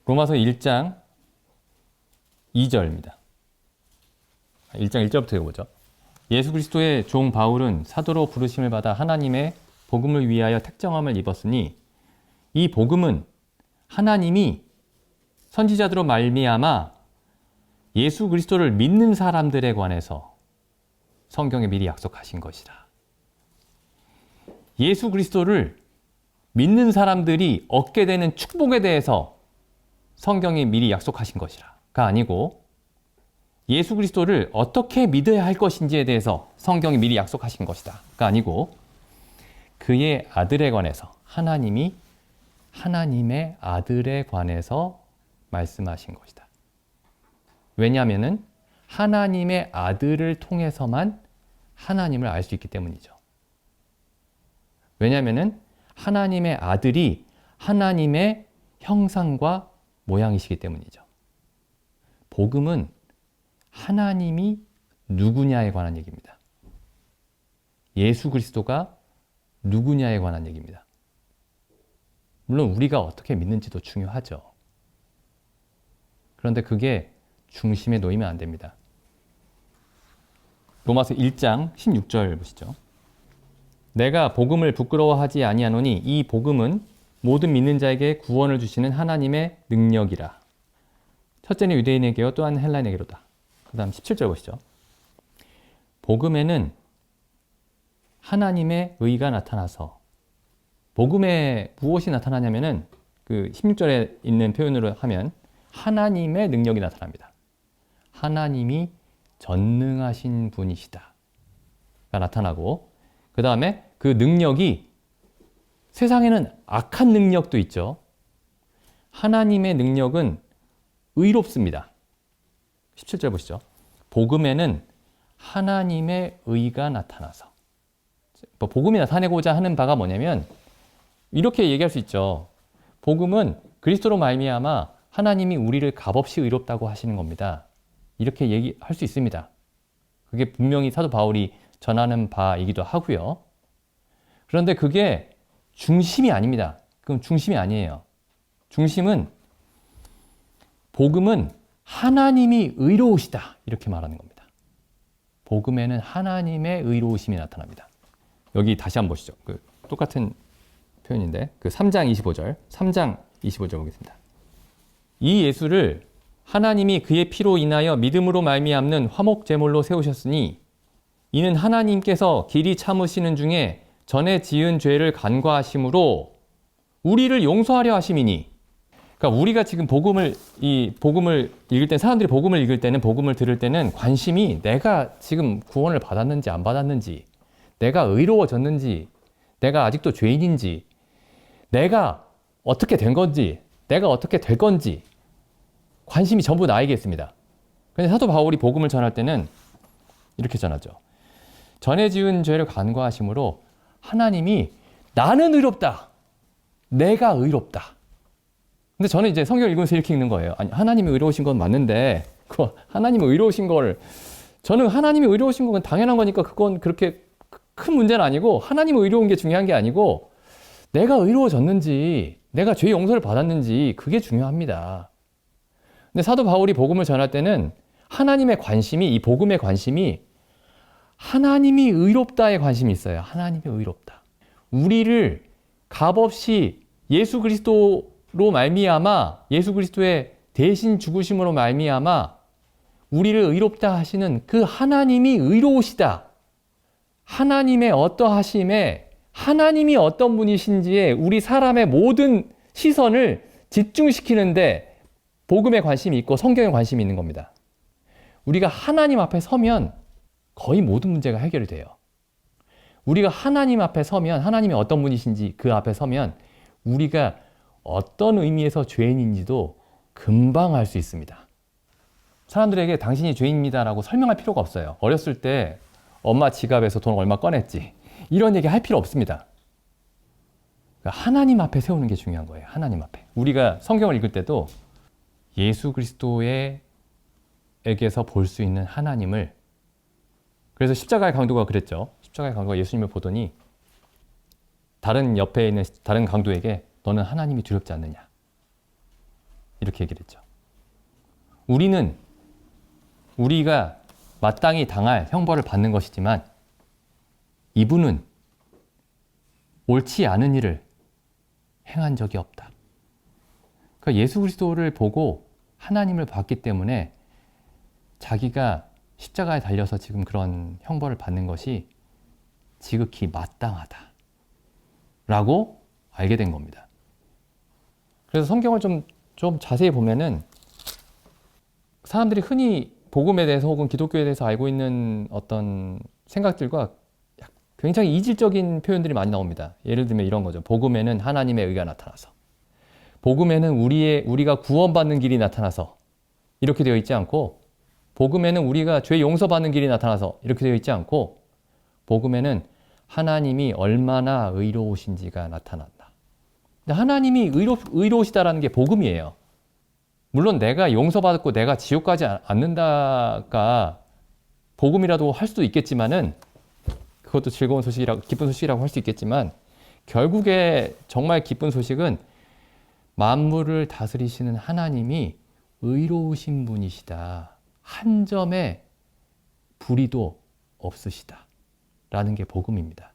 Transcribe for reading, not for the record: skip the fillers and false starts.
로마서 1장 2절입니다. 1장 1절부터 읽어보죠. 예수 그리스도의 종 바울은 사도로 부르심을 받아 하나님의 복음을 위하여 택정함을 입었으니 이 복음은 하나님이 선지자들로 말미암아 예수 그리스도를 믿는 사람들에 관해서 성경에 미리 약속하신 것이라. 예수 그리스도를 믿는 사람들이 얻게 되는 축복에 대해서 성경이 미리 약속하신 것이라가 아니고 예수 그리스도를 어떻게 믿어야 할 것인지에 대해서 성경이 미리 약속하신 것이다가 아니고 그의 아들에 관해서 하나님이 하나님의 아들에 관해서 말씀하신 것이다. 왜냐하면은 하나님의 아들을 통해서만 하나님을 알 수 있기 때문이죠. 왜냐하면은 하나님의 아들이 하나님의 형상과 모양이시기 때문이죠. 복음은 하나님이 누구냐에 관한 얘기입니다. 예수 그리스도가 누구냐에 관한 얘기입니다. 물론 우리가 어떻게 믿는지도 중요하죠. 그런데 그게 중심에 놓이면 안 됩니다. 로마서 1장 16절 보시죠. 내가 복음을 부끄러워하지 아니하노니 이 복음은 모든 믿는 자에게 구원을 주시는 하나님의 능력이라. 첫째는 유대인에게요 또한 헬라인에게로다. 그 다음 17절 보시죠. 복음에는 하나님의 의가 나타나서 복음에 무엇이 나타나냐면은 그 16절에 있는 표현으로 하면 하나님의 능력이 나타납니다. 하나님이 전능하신 분이시다가 나타나고 그 다음에 그 능력이 세상에는 악한 능력도 있죠. 하나님의 능력은 의롭습니다. 17절 보시죠. 복음에는 하나님의 의가 나타나서 복음이 나타내고자 하는 바가 뭐냐면 이렇게 얘기할 수 있죠. 복음은 그리스도로 말미암아 하나님이 우리를 값없이 의롭다고 하시는 겁니다. 이렇게 얘기할 수 있습니다. 그게 분명히 사도 바울이 전하는 바이기도 하고요. 그런데 그게 중심이 아닙니다. 그럼 중심이 아니에요. 중심은 복음은 하나님이 의로우시다 이렇게 말하는 겁니다. 복음에는 하나님의 의로우심이 나타납니다. 여기 다시 한번 보시죠. 그 똑같은 표현인데 그 3장 25절 보겠습니다. 이 예수를 하나님이 그의 피로 인하여 믿음으로 말미암는 화목 제물로 세우셨으니 이는 하나님께서 길이 참으시는 중에 전에 지은 죄를 간과하심으로 우리를 용서하려 하심이니. 그러니까 우리가 지금 복음을 읽을 때 사람들이 복음을 읽을 때는 복음을 들을 때는 관심이 내가 지금 구원을 받았는지 안 받았는지, 내가 의로워졌는지, 내가 아직도 죄인인지, 내가 어떻게 된 건지, 내가 어떻게 될 건지 관심이 전부 나에게 있습니다. 그런데 사도 바울이 복음을 전할 때는 이렇게 전하죠. 전에 지은 죄를 간과하심으로 하나님이 나는 의롭다. 내가 의롭다. 근데 저는 이제 성경 읽으면서 이렇게 읽는 거예요. 아니, 하나님이 의로우신 건 맞는데, 하나님이 의로우신 걸, 저는 하나님이 의로우신 건 당연한 거니까 그건 그렇게 큰 문제는 아니고, 하나님이 의로운 게 중요한 게 아니고, 내가 의로워졌는지, 내가 죄 용서를 받았는지, 그게 중요합니다. 근데 사도 바울이 복음을 전할 때는 하나님의 관심이, 이 복음의 관심이 하나님이 의롭다에 관심이 있어요. 하나님이 의롭다. 우리를 값없이 예수 그리스도로 말미암아 예수 그리스도의 대신 죽으심으로 말미암아 우리를 의롭다 하시는 그 하나님이 의로우시다. 하나님의 어떠하심에 하나님이 어떤 분이신지에 우리 사람의 모든 시선을 집중시키는데 복음에 관심이 있고 성경에 관심이 있는 겁니다. 우리가 하나님 앞에 서면 거의 모든 문제가 해결이 돼요. 우리가 하나님 앞에 서면 하나님이 어떤 분이신지 그 앞에 서면 우리가 어떤 의미에서 죄인인지도 금방 알 수 있습니다. 사람들에게 당신이 죄인입니다라고 설명할 필요가 없어요. 어렸을 때 엄마 지갑에서 돈 얼마 꺼냈지 이런 얘기 할 필요 없습니다. 하나님 앞에 세우는 게 중요한 거예요. 하나님 앞에. 우리가 성경을 읽을 때도 예수 그리스도에게서 볼 수 있는 하나님을, 그래서 십자가의 강도가 그랬죠. 십자가의 강도가 예수님을 보더니 다른 옆에 있는 다른 강도에게 너는 하나님이 두렵지 않느냐 이렇게 얘기를 했죠. 우리가 마땅히 당할 형벌을 받는 것이지만 이분은 옳지 않은 일을 행한 적이 없다. 그러니까 예수 그리스도를 보고 하나님을 봤기 때문에 자기가 십자가에 달려서 지금 그런 형벌을 받는 것이 지극히 마땅하다 라고 알게 된 겁니다. 그래서 성경을 좀 자세히 보면은 사람들이 흔히 복음에 대해서 혹은 기독교에 대해서 알고 있는 어떤 생각들과 굉장히 이질적인 표현들이 많이 나옵니다. 예를 들면 이런 거죠. 복음에는 하나님의 의가 나타나서, 복음에는 우리가 구원받는 길이 나타나서 이렇게 되어 있지 않고, 복음에는 우리가 죄 용서받는 길이 나타나서 이렇게 되어 있지 않고, 복음에는 하나님이 얼마나 의로우신지가 나타난다. 근데 하나님이 의로우시다라는 게 복음이에요. 물론 내가 용서받고 내가 지옥 가지 않는다가 복음이라도 할 수도 있겠지만은, 그것도 즐거운 소식이라고, 기쁜 소식이라고 할 수 있겠지만, 결국에 정말 기쁜 소식은 만물을 다스리시는 하나님이 의로우신 분이시다. 한 점의 불의도 없으시다. 라는 게 복음입니다.